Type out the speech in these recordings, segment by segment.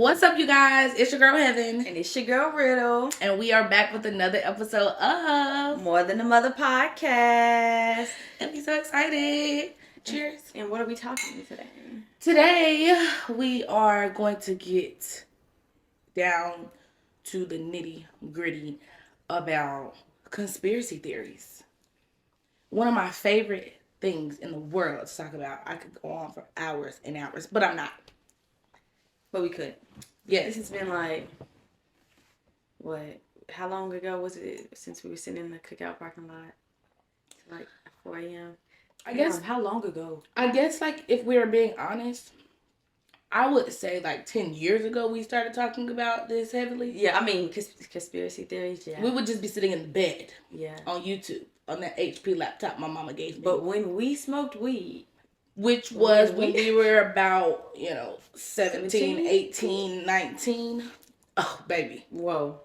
What's up, you guys? It's your girl Heaven. And it's your girl Riddle. And we are back with another episode of More Than a Mother podcast. And we're so excited. Cheers. And what are we talking today? Today, we are going to get down to the nitty gritty about conspiracy theories. One of my favorite things in the world to talk about. I could go on for hours and hours, but I'm not. But we could. Yes. This has been like, what? How long ago was it since we were sitting in the cookout parking lot? It's like 4 a.m. I guess. How long ago? I guess, like, if we were being honest, I would say, like, 10 years ago we started talking about this heavily. Yeah, I mean, conspiracy theories, yeah. We would just be sitting in the bed. Yeah. On YouTube. On that HP laptop my mama gave me. But when we smoked weed. Which was when we were about, 17, 18, 19. Oh, baby. Whoa.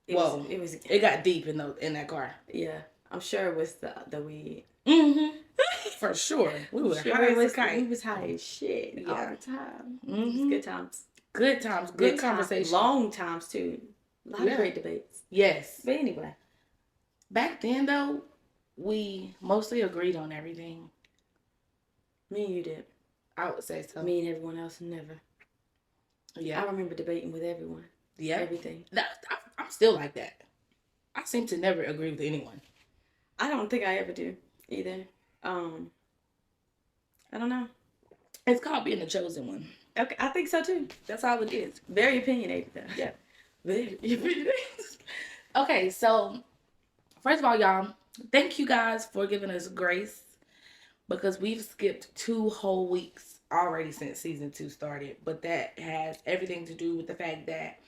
It got deep in that car. Yeah. I'm sure it was the weed. Mm-hmm. For sure. We were high as a kite. We was high as shit all the time. Mm-hmm. Good times. Good times. Good conversation. Long times, too. A lot of great debates. Yes. But anyway. Back then, though, we mostly agreed on everything. Me and you did. I would say so. Me and everyone else, never. Yeah. I remember debating with everyone. Yeah. Everything. I'm still like that. I seem to never agree with anyone. I don't think I ever do either. I don't know. It's called being the chosen one. Okay, I think so too. That's all it is. Very opinionated though. Yeah. Very opinionated. Okay, so first of all, y'all, thank you guys for giving us grace. Because we've skipped 2 whole weeks already since season 2 started. But that has everything to do with the fact that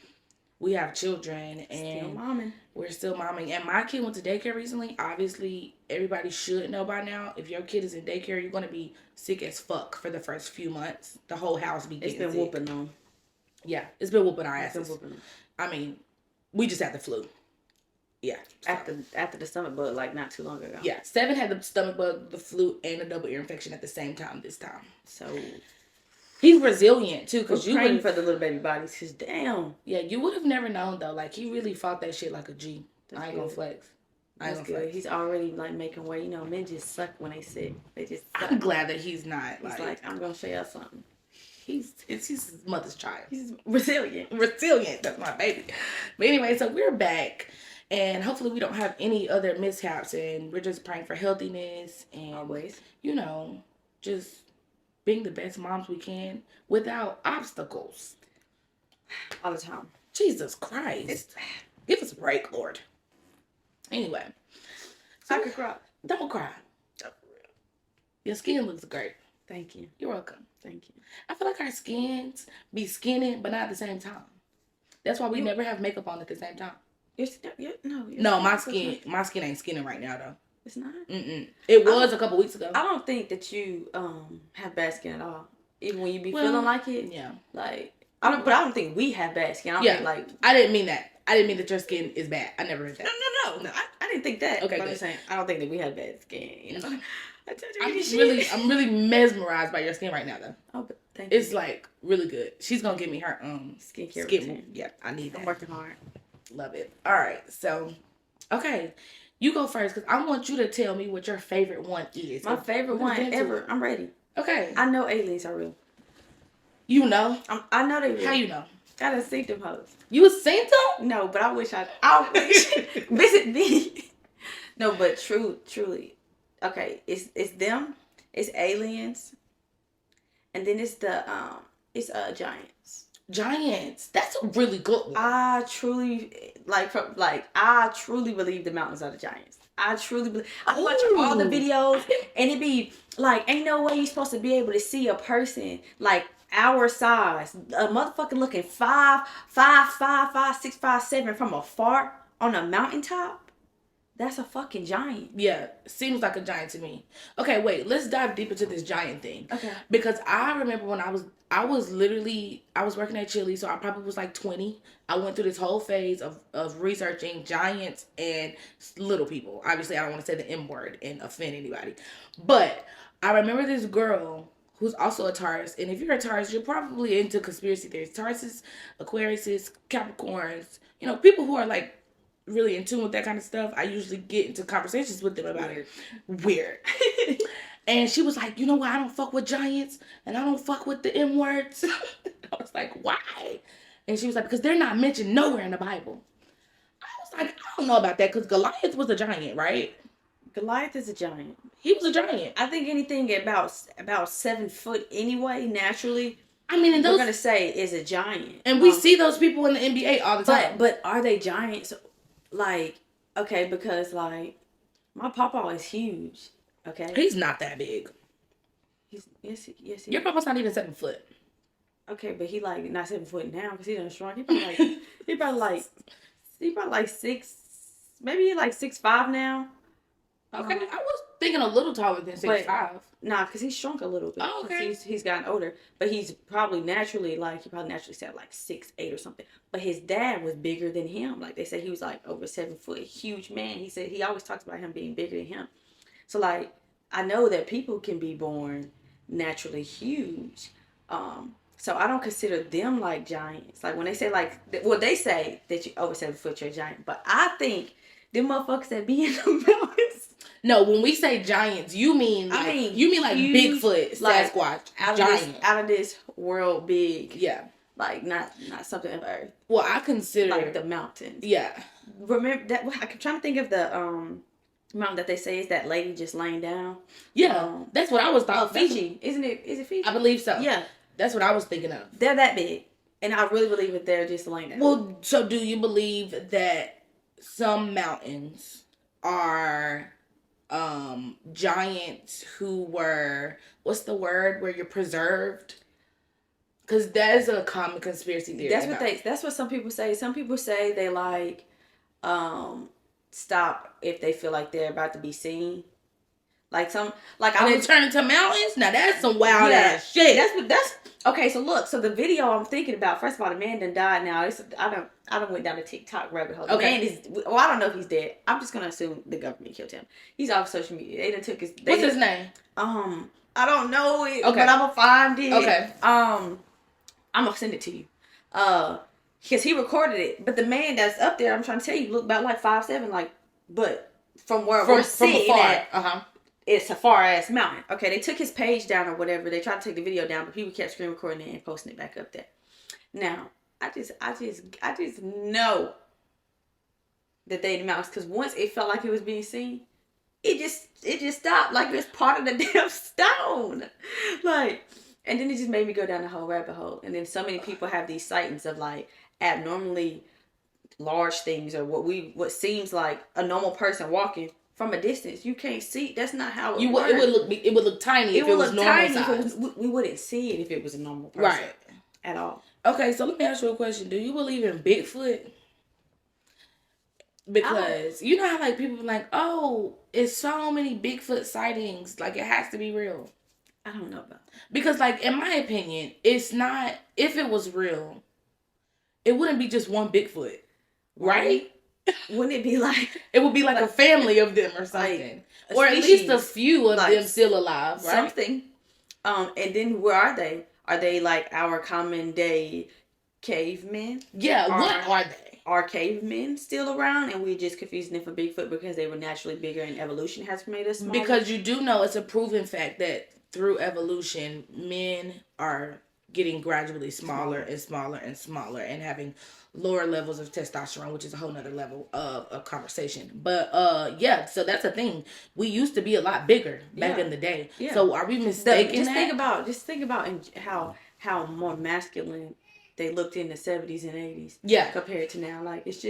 we have children and we're still momming. And my kid went to daycare recently. Obviously, everybody should know by now. If your kid is in daycare, you're going to be sick as fuck for the first few months. The whole house be getting sick. It's been whooping them. Yeah, it's been whooping our asses. I mean, we just had the flu. Yeah. After the stomach bug, like not too long ago. Yeah. 7 had the stomach bug, the flu, and a double ear infection at the same time this time. So he's resilient too, because you praying for the little baby bodies. Cause damn. Yeah, you would have never known though. Like he really fought that shit like a G. That's I ain't gonna flex. That's good. He's already like making way. Men just suck when they sick. They just suck. I'm glad that he's not. He's like I'm gonna show y'all something. He's his mother's child. He's resilient. That's my baby. But anyway, so we're back. And hopefully we don't have any other mishaps. And we're just praying for healthiness. And, always. Just being the best moms we can without obstacles. All the time. Jesus Christ. Give us a break, Lord. Anyway. So I could cry. Don't cry. Your skin looks great. Thank you. You're welcome. Thank you. I feel like our skins be skinning, but not at the same time. That's why we never have makeup on at the same time. No, my skin ain't skinning right now though. It's not. It was a couple weeks ago. I don't think that you have bad skin at all. Even when you be feeling like it. Yeah. Like I don't think we have bad skin. I didn't mean that. I didn't mean that your skin is bad. I never meant that. No. I didn't think that. Okay. But I'm just saying I don't think that we have bad skin. I'm really mesmerized by your skin right now though. Oh, but thank you. It's like really good. She's gonna give me her skincare routine. Yeah, I need that. I'm working hard. Love it. All right, so okay, you go first because I want you to tell me what your favorite one is. My favorite one ever. I'm ready. Okay. I know aliens are real. You know? I know they real. How you know? Gotta see them hoes. You seen them? No, but I wish I wish visit me. No, but truly. Okay, it's them. It's aliens. And then it's the giants. Giants. That's a really good one. I truly believe the mountains are the giants. I truly believe. I watch all the videos and it be like, ain't no way you supposed to be able to see a person like our size, a motherfucker looking 5'5", 6'5", 7" from afar on a mountaintop. That's a fucking giant. Yeah, seems like a giant to me. Okay, wait, let's dive deep into this giant thing. Okay. Because I remember when I was working at Chili, so I probably was like 20. I went through this whole phase of researching giants and little people. Obviously, I don't want to say the M word and offend anybody. But I remember this girl who's also a Taurus. And if you're a Taurus, you're probably into conspiracy theories. Tauruses, Aquariuses, Capricorns, people who are like really in tune with that kind of stuff. I usually get into conversations with them about it. Weird. And she was like, you know why I don't fuck with giants and I don't fuck with the M words? I was like, why? And she was like, because they're not mentioned nowhere in the Bible. I was like, I don't know about that because Goliath was a giant, right? Goliath is a giant. He was a giant. I think anything about 7 foot anyway, naturally. I mean, and those, we're gonna say is a giant, and we see those people in the NBA all the time. But are they giants? Like, okay, because like my papa is huge. Okay, he's not that big. Yes. Your papa's not even 7 foot. Okay, but he like not 7 foot now because he done shrunk. He probably like 6, maybe like 6'5" now. Okay, I was thinking a little taller than 6'5". Nah, because he's shrunk a little bit. Oh, okay. He's gotten older, but he's probably naturally said like 6'8" or something. But his dad was bigger than him. Like they said, he was like over 7 foot, huge man. He said he always talks about him being bigger than him. So like I know that people can be born naturally huge. So I don't consider them like giants. Like when they say they say that you over 7 foot, you're a giant. But I think them motherfuckers that be in the mountains. No, when we say giants, you mean like huge, Bigfoot, Sasquatch, like giant, out of this world big. Yeah, like not something of Earth. Well, I consider like the mountains. Yeah, remember that? I'm trying to think of the mountain that they say is that lady just laying down. Yeah, that's what I was thinking. Fiji, isn't it? Is it Fiji? I believe so. Yeah, that's what I was thinking of. They're that big, and I really believe that they're just laying down. Well, so do you believe that some mountains are giants who were, what's the word where you're preserved? Because that is a common conspiracy theory. That's what some people say. Some people say they like stop if they feel like they're about to be seen. And they turn into mountains. Now that's some wild ass shit. That's okay. So look, the video I'm thinking about. First of all, the man done died. Now I don't went down the TikTok rabbit hole. The man is. Well, I don't know if he's dead. I'm just gonna assume the government killed him. He's off social media. They done took his. What's his name? I don't know it. Okay. But I'm gonna find it. Okay. I'm gonna send it to you. Because he recorded it, but the man that's up there, I'm trying to tell you, look about like 5'7", but from where we're sitting at. It's a far ass mountain. Okay, they took his page down or whatever. They tried to take the video down, but people kept screen recording it and posting it back up there. Now, I just know that they in the mountains because once it felt like it was being seen, it just stopped. Like it was part of the damn stone. And then it just made me go down the whole rabbit hole. And then so many people have these sightings of like abnormally large things or what seems like a normal person walking. From a distance, you can't see. That's not how it works. It would look tiny if it was normal size. We wouldn't see it if it was a normal person. Right. At all. Okay, so let me ask you a question. Do you believe in Bigfoot? Because you know how like people are like, oh, it's so many Bigfoot sightings. Like it has to be real. I don't know about that. Because like in my opinion, it's not. If it was real, it wouldn't be just one Bigfoot, right? Wouldn't it be like... It would be like a family of them or something. Or at least a few of them still alive, right? Something. And then where are they? Are they like our common day cavemen? Yeah, what are they? Are cavemen still around and we're just confusing them for Bigfoot because they were naturally bigger and evolution has made us smaller? Because you do know it's a proven fact that through evolution, men are getting gradually smaller and smaller and smaller and having lower levels of testosterone, which is a whole nother level of conversation. But so that's a thing. We used to be a lot bigger back in the day. Yeah. So are we mistaken? Just think about how more masculine they looked in the 70s and 80s. Yeah. Compared to now. Like it's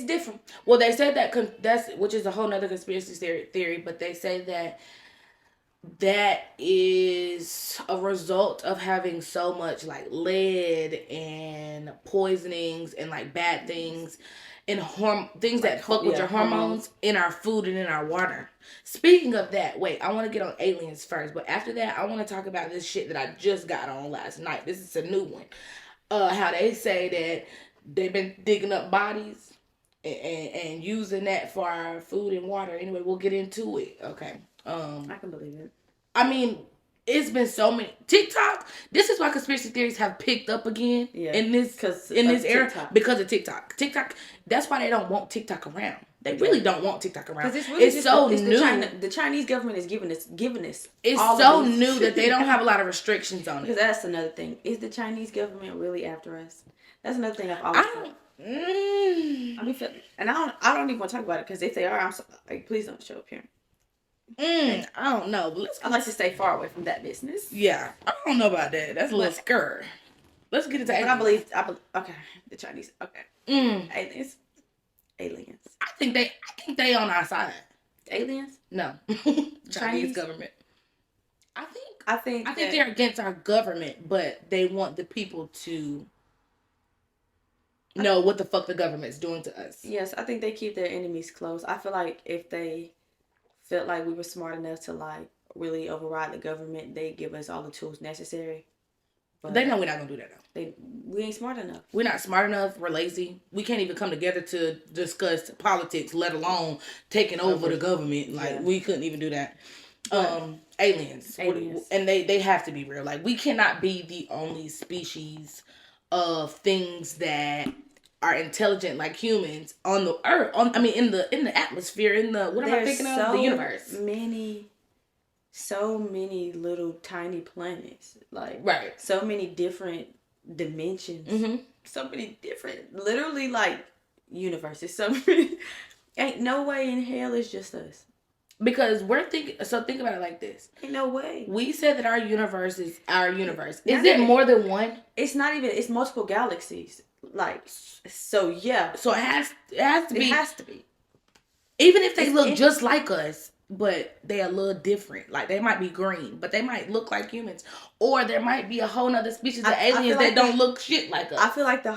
different. Well, they said that's which is a whole nother conspiracy theory, but they say that is a result of having so much like lead and poisonings and like bad things and things that fuck with your hormones in our food and in our water. Speaking of that, wait, I want to get on aliens first, but after that, I want to talk about this shit that I just got on last night. This is a new one. How they say that they've been digging up bodies and using that for our food and water. Anyway, we'll get into it. Okay. I can believe it. I mean, it's been so many TikTok. This is why conspiracy theories have picked up again in this era because of TikTok. TikTok. That's why they don't want TikTok around. They really don't want TikTok around because it's so new. The Chinese government is giving us. It's so new that they don't have a lot of restrictions on it. Because that's another thing. Is the Chinese government really after us? That's another thing I've always thought. And I don't even want to talk about it because if they are, I'm so, like, please don't show up here. I don't know. But I like to stay far away from that business. Yeah, I don't know about that. That's a little scary. Let's get into aliens. I believe. Okay, the Chinese. Okay. Aliens. I think they on our side. Aliens? No. Chinese government. I think they're against our government, but they want the people to know what the fuck the government's doing to us. Yes, I think they keep their enemies close. I feel like if they felt like we were smart enough to like really override the government, they give us all the tools necessary. But they know we're not gonna do that though. We ain't smart enough. We're not smart enough. We're lazy. We can't even come together to discuss politics, let alone taking over the government. Like we couldn't even do that. Aliens. And they have to be real. Like we cannot be the only species of things that are intelligent like humans on the earth. In the atmosphere. What am I thinking of? The universe. So many little tiny planets, like so many different dimensions, so many different, literally like universes. So many, ain't no way in hell it's just us. Because we're thinking. So think about it like this. Ain't no way. We said that our universe is our universe. Is it more than one? It's not even. It's multiple galaxies. Like so, yeah. So it has to be. It has to be. Even if they look just like us. But they're a little different. Like they might be green, but they might look like humans. Or there might be a whole nother species of aliens that don't look shit like us. I feel like the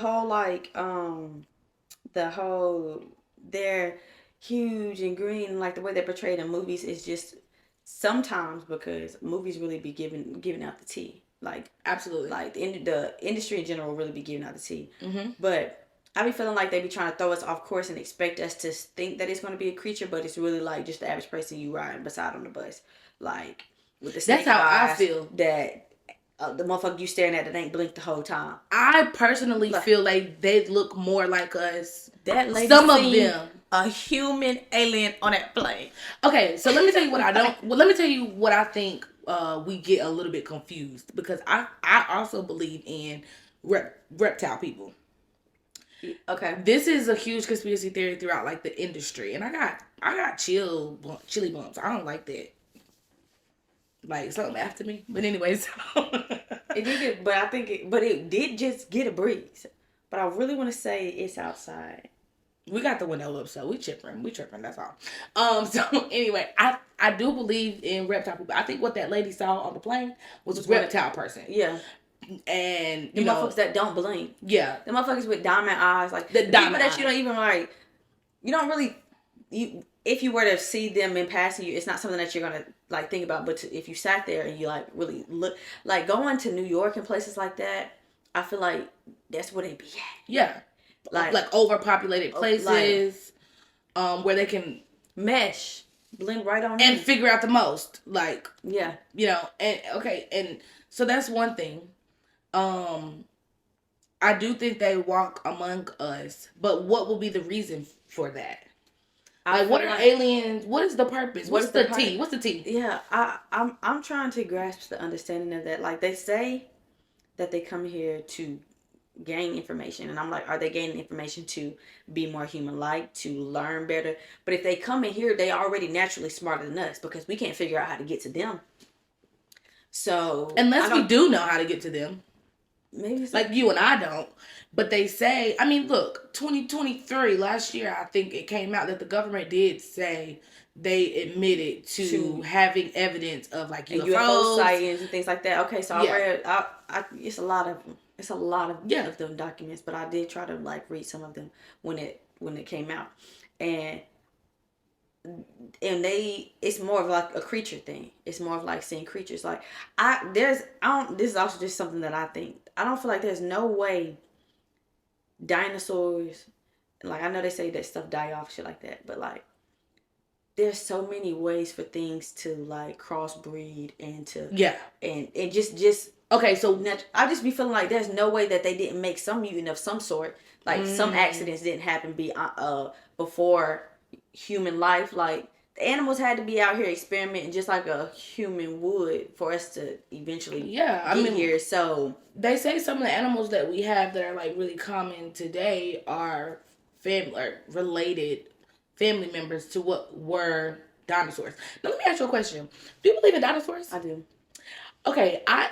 whole they're huge and green, like the way they're portrayed in movies is just sometimes because movies really be giving out the tea. Like absolutely. Like the industry in general really be giving out the tea. But I be feeling like they be trying to throw us off course and expect us to think that it's going to be a creature, but it's really like just the average person you riding beside on the bus. Like, with the snake that's how eyes I feel. That the motherfucker you staring at that ain't blinked the whole time. I personally feel like they look more like us. That lady some of them. A human alien on that plane. Okay, so let me tell you what I don't... Well, let me tell you what I think we get a little bit confused. Because I also believe in reptile people. Okay. This is a huge conspiracy theory throughout like the industry, and I got chilly bumps. I don't like that. Like something after me, but anyways. It did get, but it did just get a breeze. But I really want to say it's outside. We got the window up, so we tripping. That's all. So anyway, I do believe in reptile people. I think what that lady saw on the plane was a reptile person. Yeah. And the motherfuckers that don't blink. Yeah. The motherfuckers with diamond eyes, like the people that you don't even like. You don't really. If you were to see them in passing you, it's not something that you're gonna like think about. But if you sat there and you like really look, like going to New York and places like that, I feel like that's where they be at. Yeah. Like overpopulated places, where they can mesh, blend right on and figure out the most. Like, yeah, and so that's one thing. I do think they walk among us, but what will be the reason for that? Like, what are aliens? What is the purpose? What's the T? What's the T? Yeah, I'm trying to grasp the understanding of that. Like, they say that they come here to gain information, and I'm like, are they gaining information to be more human-like, to learn better? But if they come in here, they already naturally smarter than us because we can't figure out how to get to them. So unless we do know how to get to them, maybe it's like you and I don't. But they say, I mean, look, 2023 last year, I think it came out that the government did say they admitted to having evidence of like UFO sightings and things like that. Okay, so I read, it's a lot of them documents, but I did try to like read some of them when it came out, and it's more of like a creature thing. It's more of like seeing creatures. Like this is also just something that I think. I don't feel like there's no way dinosaurs, like I know they say that stuff die off, shit like that, but like there's so many ways for things to like crossbreed and to and just okay. So I just be feeling like there's no way that they didn't make some mutant of some sort. Like some accidents didn't happen before human life. Like the animals had to be out here experimenting just like a human would for us to eventually get here. So they say some of the animals that we have that are like really common today are related family members to what were dinosaurs. Now let me ask you a question. Do you believe in dinosaurs? I do. Okay, I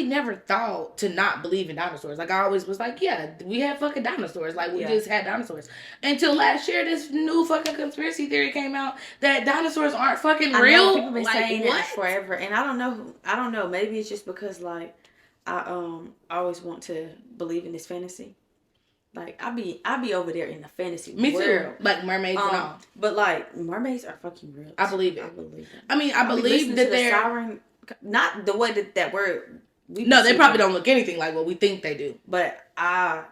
never thought to not believe in dinosaurs. Like I always was like, yeah, we have fucking dinosaurs. Like we just had dinosaurs. Until last year, this new fucking conspiracy theory came out that dinosaurs aren't fucking real. People been saying that forever, and I don't know. Maybe it's just because like I always want to believe in this fantasy. Like I be over there in the fantasy Me world. too. Like mermaids and all. But like mermaids are fucking real. I believe it. I believe it. I mean, I believe that they're siren, not the way that word. No, they probably don't look anything like what we think they do. But I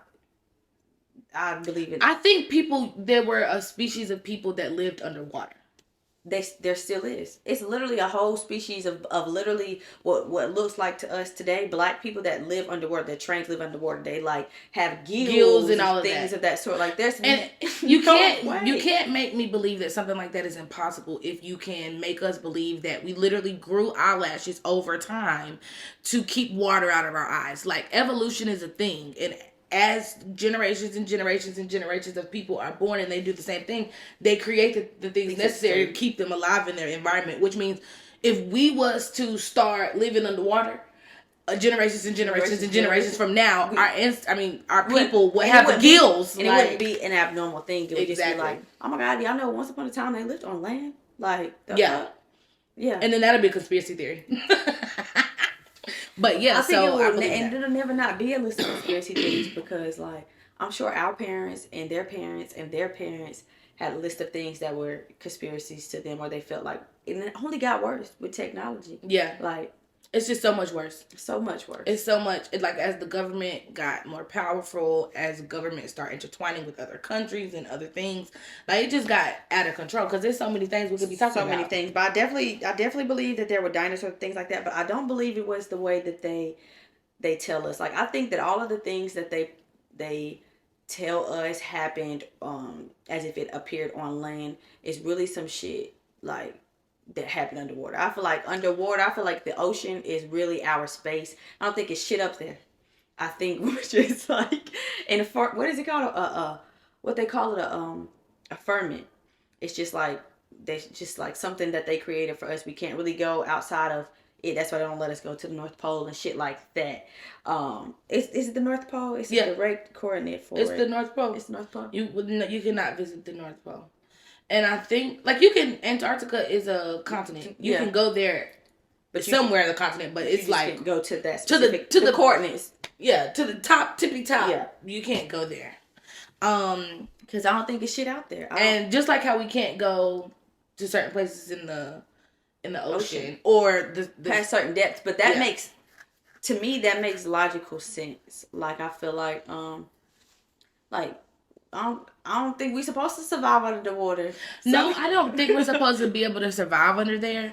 believe it. I think there were a species of people that lived underwater. There still is. It's literally a whole species of literally what looks like to us today, black people that live underwater, that trains live underwater. They like have gills and all things of that sort. Like there's and you can't make me believe that something like that is impossible if you can make us believe that we literally grew eyelashes over time to keep water out of our eyes. Like evolution is a thing, and as generations and generations and generations of people are born and they do the same thing, they create the things necessary to keep them alive in their environment. Which means if we was to start living underwater, generations and generations and generations from now, our people would have the gills. And it wouldn't be an abnormal thing. It would just be like, oh my God, y'all know once upon a time they lived on land? Like, fuck? Yeah. And then that'll be a conspiracy theory. But yeah, I think it'll never not be a list of conspiracy theories because, like, I'm sure our parents and their parents and their parents had a list of things that were conspiracies to them, or they felt like, and it only got worse with technology. Yeah, like it's just so much worse. So much worse. It's so much. It's like as the government got more powerful, as government started intertwining with other countries and other things, like it just got out of control. Because there's so many things we could be talking about. So many things, but I definitely believe that there were dinosaurs, things like that. But I don't believe it was the way that they tell us. Like I think that all of the things that they tell us happened as if it appeared on land is really some shit like that happened underwater. I feel like the ocean is really our space. I don't think it's shit up there. I think we're just like in a what is it called? What they call it, a firmament. It's just like something that they created for us. We can't really go outside of it. That's why they don't let us go to the North Pole and shit like that. Is it the North Pole? It's the direct coordinate for it. It's the North Pole. It's the North Pole. You cannot visit the North Pole. And I think, like, you can, Antarctica is a continent. You can go there, but somewhere in the continent, but it's like go to that specific, to the coordinates. Yeah, to the top, tippy top. Yeah, you can't go there. Because I don't think it's shit out there. And just like how we can't go to certain places in the ocean or the past certain depths, but that makes logical sense. Like I feel like I don't think we're supposed to survive under the water. So. No, I don't think we're supposed to be able to survive under there.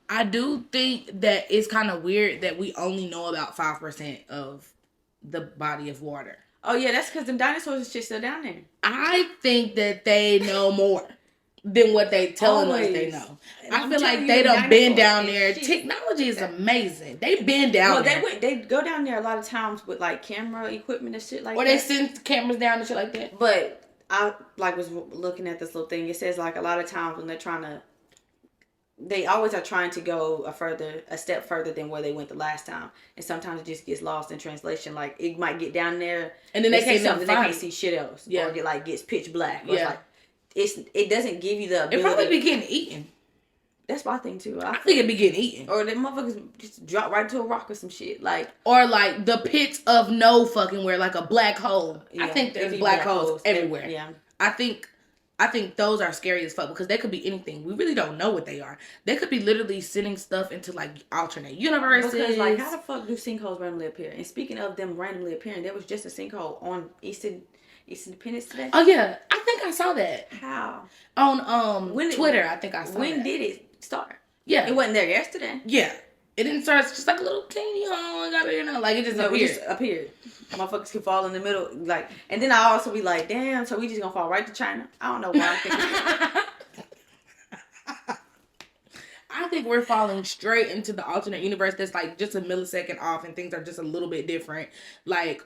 I do think that it's kind of weird that we only know about 5% of the body of water. Oh yeah, that's because them dinosaurs is just still down there. I think that they know more than what they telling us they know. And I feel like they done been down there. Technology is amazing. They been down there. They go down there a lot of times with like camera equipment and shit like that. Or they send cameras down and shit like that. But I was looking at this little thing. It says like a lot of times when they always are trying to go a step further than where they went the last time, and sometimes it just gets lost in translation. Like it might get down there and then they can't see something, they can't see shit else. Yeah, or gets pitch black. Or it doesn't give you the ability. It probably be getting eaten. That's my thing too. I think it be getting eaten. Or the motherfuckers just drop right into a rock or some shit. Or like the pits of no fucking where, like a black hole. Yeah, I think there's black holes everywhere. Yeah. I think those are scary as fuck because they could be anything. We really don't know what they are. They could be literally sending stuff into like alternate universes. Because like how the fuck do sinkholes randomly appear? And speaking of them randomly appearing, there was just a sinkhole on Easton It's Independence Day. Oh yeah, I think I saw that. How? On Twitter, I think I saw When that. did it start? Yeah. It wasn't there yesterday. Yeah. It didn't start. It's just like a little teeny hole. Like it just appeared. It just appeared. Motherfuckers can fall in the middle. Like, and then I also be like, damn, so we just gonna fall right to China? I don't know why I think I think we're falling straight into the alternate universe that's like just a millisecond off and things are just a little bit different. Like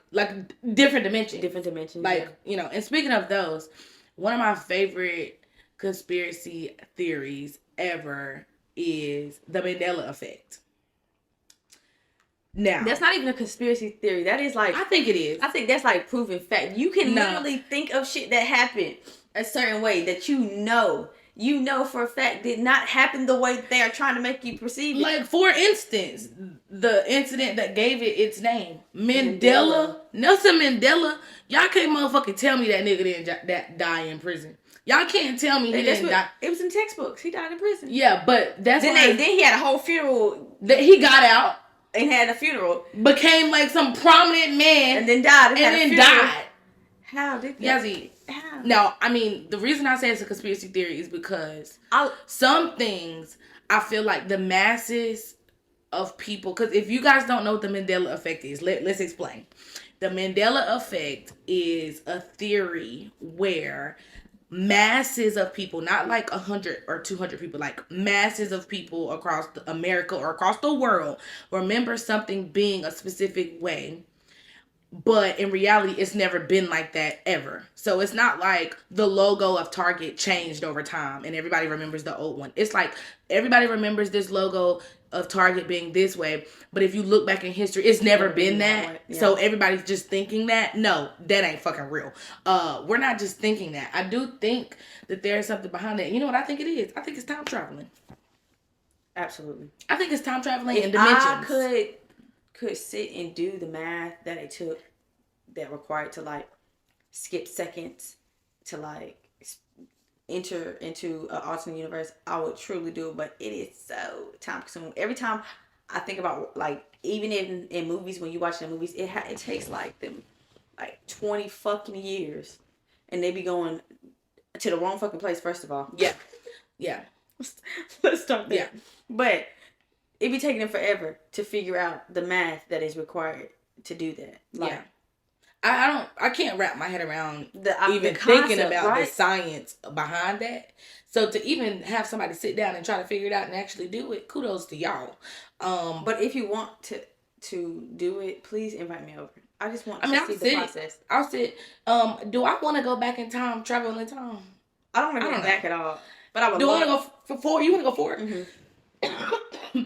different dimensions. Different dimensions. Like, you know, and speaking of those, one of my favorite conspiracy theories ever is the Mandela effect. Now, that's not even a conspiracy theory. That is like, I think it is. I think that's like proven fact. You can literally think of shit that happened a certain way that you know for a fact did not happen the way they are trying to make you perceive it. Like, for instance, the incident that gave it its name, Nelson Mandela. Y'all can't motherfucking tell me that nigga didn't die in prison. Y'all can't tell me he didn't die. It was in textbooks. He died in prison. Yeah, but that's then he had a whole funeral. That he got out and had a funeral. Became like some prominent man. And then died. And then died. How did that? Yazzie. How? Now, I mean, the reason I say it's a conspiracy theory is because some things I feel like the masses of people, because if you guys don't know what the Mandela effect is, let's explain. The Mandela effect is a theory where masses of people, not like 100 or 200 people, like masses of people across America or across the world remember something being a specific way, but in reality it's never been like that ever. So it's not like the logo of Target changed over time and everybody remembers the old one. It's like everybody remembers this logo of Target being this way, but if you look back in history, it's never been that. Yeah. So everybody's just thinking that. No, that ain't fucking real. We're not just thinking that. I do think that there's something behind that. You know what I think it is? I think it's time traveling. Absolutely. I think it's time traveling in dimensions. I could sit and do the math that it took, that required to like skip seconds to like enter into an alternate universe, I would truly do it, but it is so time consuming. Every time I think about, like, even in movies, when you watch the movies, it takes like them like 20 fucking years, and they be going to the wrong fucking place. First of all, yeah. Let's start there. Yeah. But it be taking them forever to figure out the math that is required to do that. Like, yeah. I can't wrap my head around the concept, thinking about the science behind that. So to even have somebody sit down and try to figure it out and actually do it, kudos to y'all. But if you want to do it, please invite me over. I just want to see the process. I'll sit. Do I want to go back in time, travel in time? I don't want to go back at all. But I would. Do I want to go for 4? You want to go 4? Mm-hmm.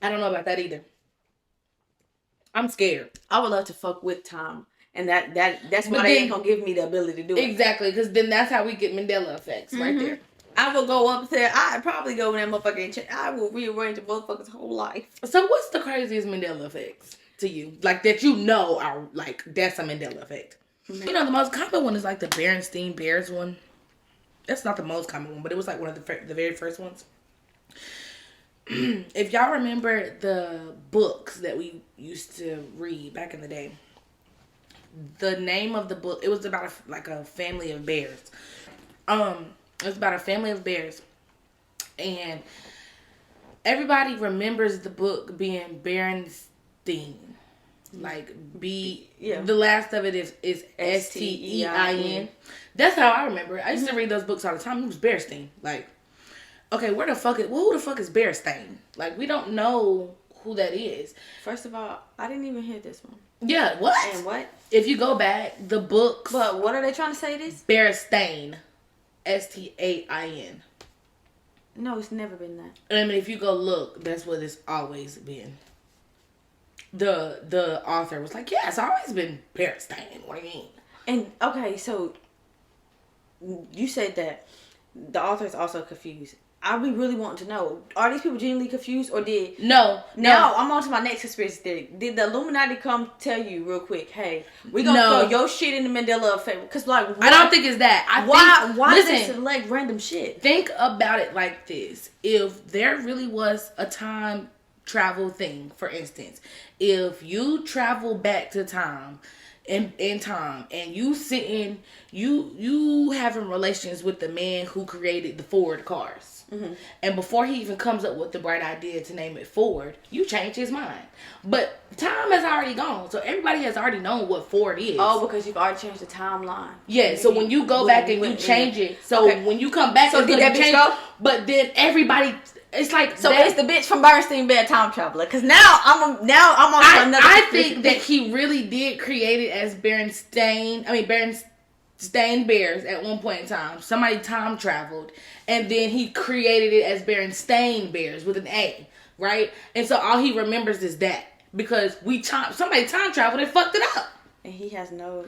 I don't know about that either. I'm scared. I would love to fuck with time. And that's why they ain't gonna give me the ability to do it. Exactly, because then that's how we get Mandela effects right there. I will go up there. I'd probably go in that motherfucking. I will rearrange a motherfucker's whole life. So what's the craziest Mandela effects to you? Like that you know are like that's a Mandela effect. Mm-hmm. You know the most common one is like the Berenstain Bears one. That's not the most common one, but it was like one of the very first ones. If y'all remember the books that we used to read back in the day. The name of the book, it was about a family of bears. It was about a family of bears. And everybody remembers the book being Berenstain. Like the last of it is Stein. That's how I remember it. I used to read those books all the time. It was Berenstain. Like, okay, who the fuck is Berenstain? Like, we don't know who that is. First of all, I didn't even hear this one. Yeah, what? And what? If you go back, the books... But what are they trying to say it is? Berenstain. Sta인. No, it's never been that. I mean, if you go look, that's what it's always been. The author was like, yeah, it's always been Berenstain. What do you mean? And, okay, so... You said that the author is also confused. I really want to know, are these people genuinely confused or did... No. Now, I'm on to my next conspiracy theory. Did the Illuminati come tell you real quick, hey, we're going to throw your shit in the Mandela effect? Because, like... What? I don't think it's that. Why do they select random shit? Think about it like this. If there really was a time travel thing, for instance, if you travel back to time, in time, and you sitting, you having relations with the man who created the Ford cars, and before he even comes up with the bright idea to name it Ford, you change his mind. But time has already gone, so everybody has already known what Ford is. Oh, because you've already changed the timeline. Yeah, so when you go back and you change it, so when you come back, so did that bitch go? But then everybody, it's like, so it's the bitch from Bernstein Bear time traveler. Because now I'm on another. I think that he really did create it as Berenstain Bears at one point in time. Somebody time traveled, and then he created it as Berenstain Bears with an A, right? And so all he remembers is that because somebody time traveled and fucked it up. And he has no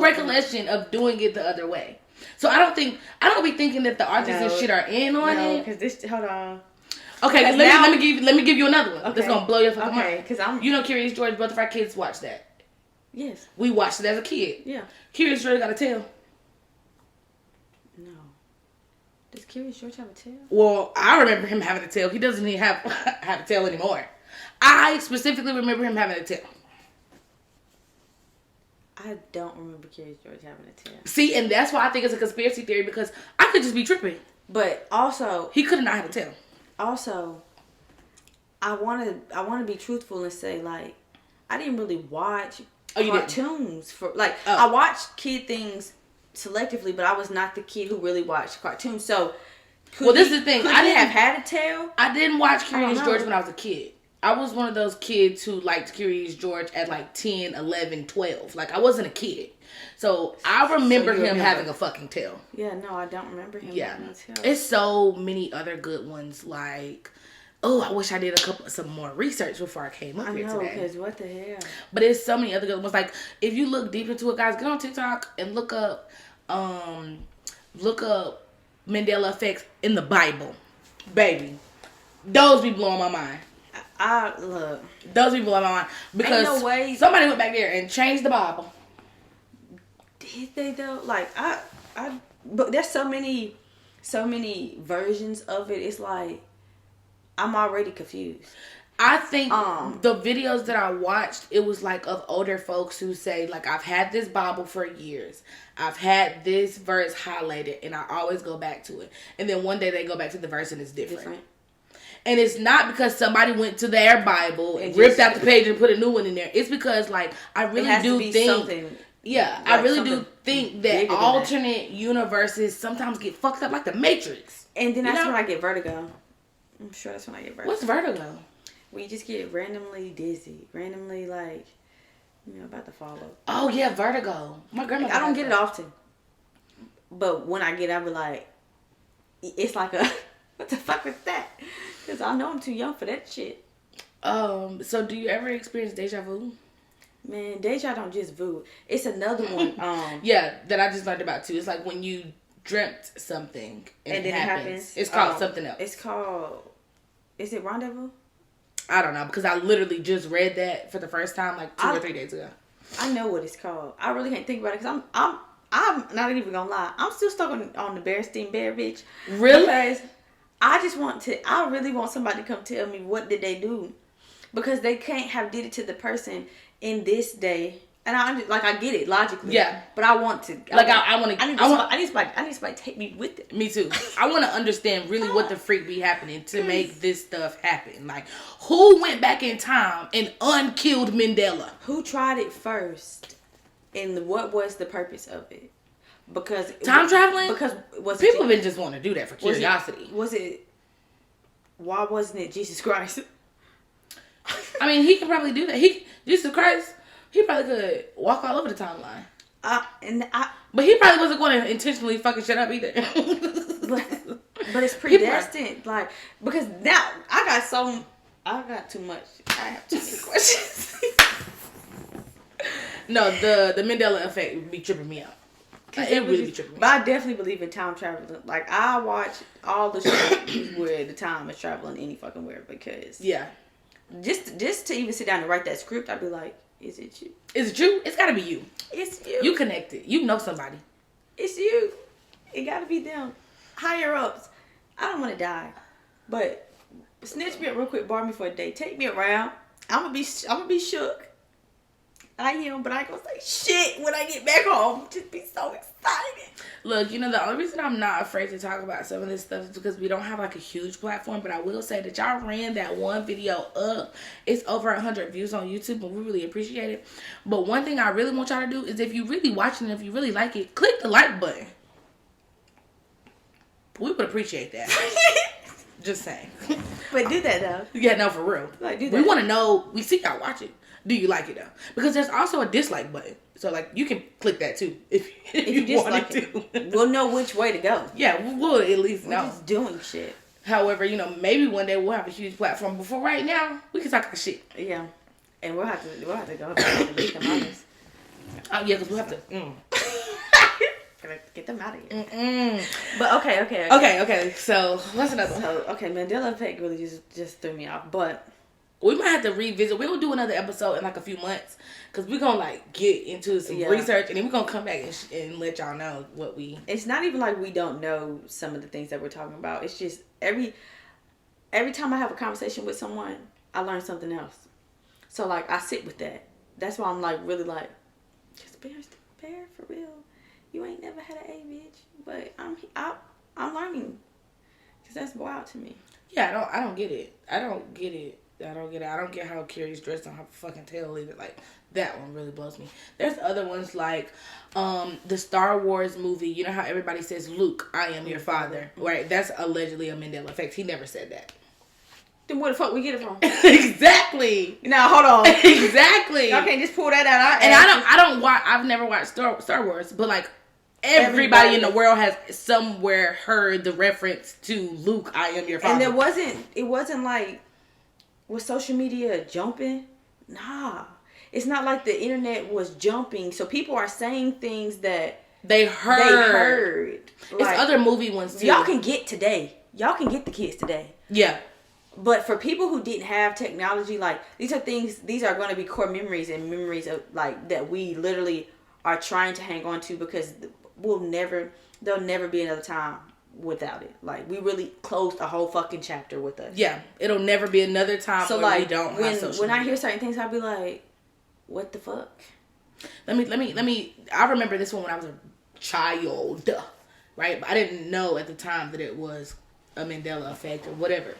recollection of doing it the other way. So I don't be thinking that the artists and shit are in on it. Because this, hold on. Okay, let me give you another one. Okay. That's gonna blow your fucking mind. Because you know, Curious George. Both of our kids watch that. Yes. We watched it as a kid. Yeah. Curious George got a tail. No. Does Curious George have a tail? Well, I remember him having a tail. He doesn't even have a tail anymore. I specifically remember him having a tail. I don't remember Curious George having a tail. See, and that's why I think it's a conspiracy theory, because I could just be tripping. But also, he could have not had a tail. Also, I want to be truthful and say, like, I didn't really watch cartoons for, like, I watched kid things selectively, but I was not the kid who really watched cartoons. So, this is the thing. I didn't have had a tail. I didn't watch Curious George when I was a kid. I was one of those kids who liked Curious George at like 10, 11, 12. Like, I wasn't a kid. So, I remember him having a fucking tail. Yeah, no, I don't remember him having a tail. It's so many other good ones. Like, I wish I did some more research before I came up here today. I know, because what the hell? But there's so many other good ones. Like, if you look deep into it, guys, get on TikTok and look up Mandela effects in the Bible. Baby. Those be blowing my mind. Those be blowing my mind. Because ain't no way somebody went back there and changed the Bible. Did they though? Like, but there's so many versions of it. It's like, I'm already confused. I think the videos that I watched, it was like of older folks who say, like, I've had this Bible for years. I've had this verse highlighted and I always go back to it. And then one day they go back to the verse and it's different. And it's not because somebody went to their Bible and ripped out the page and put a new one in there. It's because, like, I really do think... Yeah, like I really do think that alternate universes sometimes get fucked up, like the Matrix. And then that's when I get vertigo. I'm sure that's when I get vertigo. What's vertigo? When you just get randomly dizzy, randomly like, about to fall over. Oh yeah, vertigo. My grandma. I don't get it often, but when I get it, I be like, it's like a, what the fuck is that? Because I know I'm too young for that shit. So do you ever experience deja vu? Man, deja don't just vu. It's another one. Yeah, that I just learned about too. It's like when you dreamt something and then it happens. It's called something else. It's called. Is it rendezvous? I don't know, because I literally just read that for the first time like 2 or 3 days ago. I know what it's called. I really can't think about it because I'm not even gonna lie. I'm still stuck on the Berenstain Bear bitch. Really? Because I really want somebody to come tell me what did they do, because they can't have did it to the person in this day. And I get it logically. Yeah. But I want to. I need somebody to take me with it. Me too. I want to understand really what the freak be happening to make this stuff happen. Like, who went back in time and unkilled Mendel? Who tried it first? And what was the purpose of it? Because time traveling? Because people have been just want to do that for curiosity. Why wasn't it Jesus Christ? I mean, he can probably do that. Jesus Christ. He probably could walk all over the timeline. But he probably wasn't going to intentionally fucking shut up either. but it's predestined. Like, because now I got too much. I have too many questions. No, the Mandela effect would be tripping me out. Like, it really be tripping me out. But I definitely believe in time traveling. Like, I watch all the shows where the time is traveling any fucking where, because just to even sit down and write that script, I'd be like, is it you? Is it you? It's gotta be you. It's you. You connected. You know somebody. It's you. It gotta be them. Higher ups. I don't want to die, but snatch me up real quick, bar me for a day, take me around. I'm gonna be shook. I am, but I ain't gonna say shit when I get back home. Just be so excited. Look, you know, the only reason I'm not afraid to talk about some of this stuff is because we don't have like a huge platform. But I will say that y'all ran that one video up. It's over 100 views on YouTube, and we really appreciate it. But one thing I really want y'all to do is, if you really watching it, if you really like it, click the like button. We would appreciate that. Just saying. But do that though. Yeah, no, for real. Like, do that. We want to know. We see y'all watch it. Do you like it though? Because there's also a dislike button. So like you can click that too if you dislike wanted to. We'll know which way to go. Yeah, we'll at least know. We're just doing shit. However, you know, maybe one day we'll have a huge platform. But for right now, we can talk about shit. Yeah, and we'll have to go back and get them honest. Oh yeah, because we'll have to. Gotta get them out of here. Mm-mm. But okay. So what's another one? So Mandela effect really just threw me off, but. We might have to revisit. We'll do another episode in like a few months because we're gonna like get into some research, and then we're gonna come back and let y'all know what we. It's not even like we don't know some of the things that we're talking about. It's just every time I have a conversation with someone, I learn something else. So like I sit with that. That's why I'm like really like, just bear for real. You ain't never had an A, bitch. But I'm learning because that's wild to me. Yeah, I don't get it. I don't get it. I don't get how Carrie's dressed on her fucking tail either. Like, that one really blows me. There's other ones like the Star Wars movie. You know how everybody says, Luke, I am your father. Right? That's allegedly a Mandela effect. He never said that. Then where the fuck we get it from? Exactly. Now, hold on. Exactly. Y'all can't just pull that out. I've never watched Star Wars, but like, everybody in the world has somewhere heard the reference to Luke, I am your father. And it wasn't like, was social media jumping? Nah. It's not like the internet was jumping. So people are saying things that they heard. Like, it's other movie ones too. Y'all can get today. Y'all can get the kids today. Yeah. But for people who didn't have technology, like these are going to be core memories and memories of like that we literally are trying to hang on to because there'll never be another time without it. Like we really closed a whole fucking chapter with us. Yeah, it'll never be another time so where like, we don't have social when media. I hear certain things, I'll be like, what the fuck? Let me I remember this one when I was a child, right? But I didn't know at the time that it was a Mandela effect or whatever.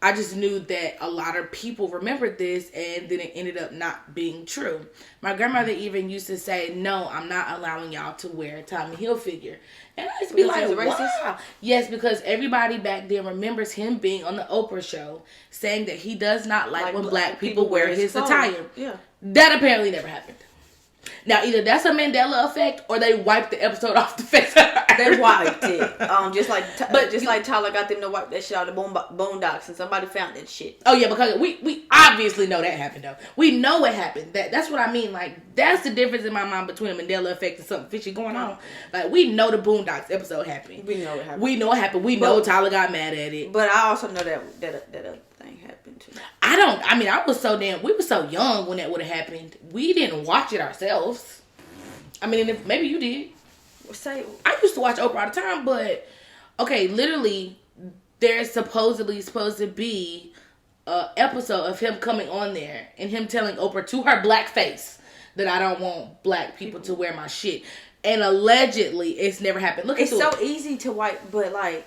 I just knew that a lot of people remembered this, and then it ended up not being true. My grandmother even used to say, no, I'm not allowing y'all to wear Tommy Hilfiger. And I used to be like, wow. Yes, because everybody back then remembers him being on the Oprah show saying that he does not like when black people wear his attire. Yeah. That apparently never happened. Now, either that's a Mandela effect or they wiped the episode off the face of the earth. They wiped it. Just like Tyler got them to wipe that shit out of the Boondocks, and somebody found that shit. Oh yeah, because we obviously know that happened though. We know it happened. That's what I mean. Like that's the difference in my mind between a Mandela effect and something fishy going on. Like we know the Boondocks episode happened. We know it happened. We know it happened. We know Tyler got mad at it. But I also know that other thing happened too. We were so young when that would have happened. We didn't watch it ourselves. I mean, maybe you did. I used to watch Oprah all the time, but okay, literally, there's supposed to be an episode of him coming on there and him telling Oprah to her black face that I don't want black people to wear my shit. And allegedly, it's never happened. It's so easy to wipe, but like,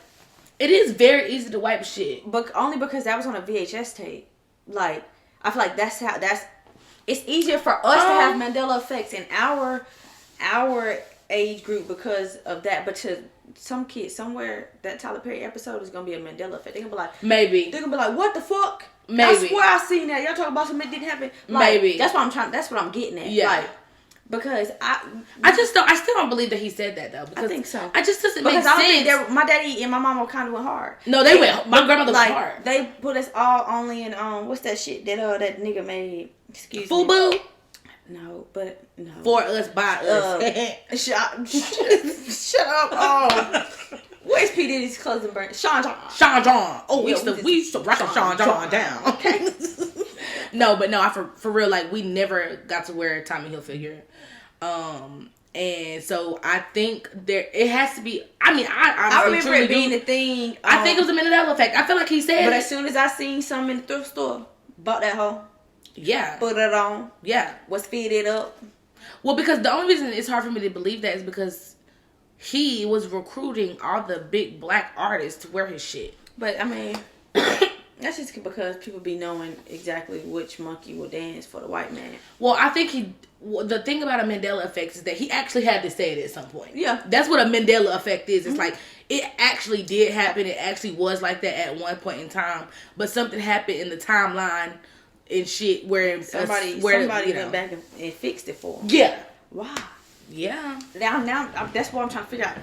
it is very easy to wipe shit, but only because that was on a VHS tape. Like, I feel like it's easier for us to have Mandela effects in our age group because of that, but to some kids somewhere, that Tyler Perry episode is gonna be a Mandela effect. They're gonna be like, maybe they're gonna be like, what the fuck? Maybe. I swear I seen that. Y'all talking about something that didn't happen. Like, maybe that's what I'm getting at. Yeah. Like, because I still don't believe that he said that though. Because I think so. I just doesn't make sense. Because I don't think my daddy and my mama kind of went hard. No, they went. My grandmother went hard. They put us all only in what's that shit that nigga made? Excuse me. FUBU. No, but no. For us, by us. Shut up. Where's P. Diddy's cousin brand? Sean John. Oh, we used to rock Sean John down. Okay. No, for real, like we never got to wear a Tommy Hilfiger. And so I think it has to be. I mean, I remember it being a thing. I think it was a Mandela effect. I feel like he said. But as soon as I seen something in the thrift store, bought that hoe. Yeah. Put it on. Yeah. Was speed it up. Well, because the only reason it's hard for me to believe that is because he was recruiting all the big black artists to wear his shit. But I mean, that's just because people be knowing exactly which monkey will dance for the white man. Well, I think the thing about a Mandela effect is that he actually had to say it at some point. Yeah. That's what a Mandela effect is. It's like, it actually did happen. It actually was like that at one point in time. But something happened in the timeline and shit where somebody went back and fixed it for him. Yeah. Wow. Yeah. Now that's what I'm trying to figure out.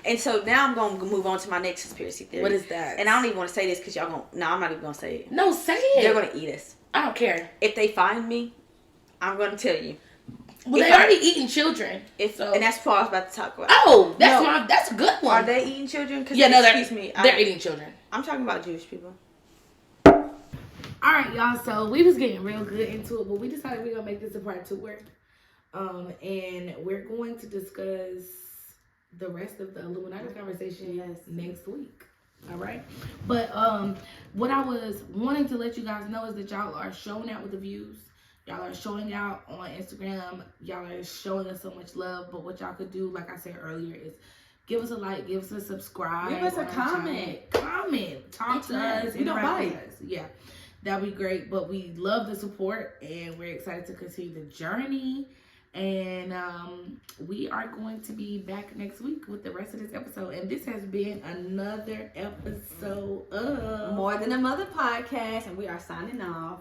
And so now I'm going to move on to my next conspiracy theory. What is that? And I don't even want to say this because y'all going to... No, I'm not even going to say it. No, say it. They're going to eat us. I don't care. If they find me, I'm going to tell you. Well, they're already eating children. And that's what I was about to talk about. Oh, that's a good one. Are they eating children? Yeah, no, they're eating children. I'm talking about Jewish people. All right, y'all. So we was getting real good into it, but we decided we're going to make this a part 2 work. And we're going to discuss the rest of the Illuminati conversation next week. All right. But what I was wanting to let you guys know is that y'all are showing out with the views. Y'all are showing out on Instagram. Y'all are showing us so much love. But what y'all could do, like I said earlier, is give us a like, give us a subscribe. Give us a comment. Comment. Talk to us. We don't bite. Yeah. That'd be great. But we love the support and we're excited to continue the journey. And we are going to be back next week with the rest of this episode. And this has been another episode of More Than a Mother podcast. And we are signing off.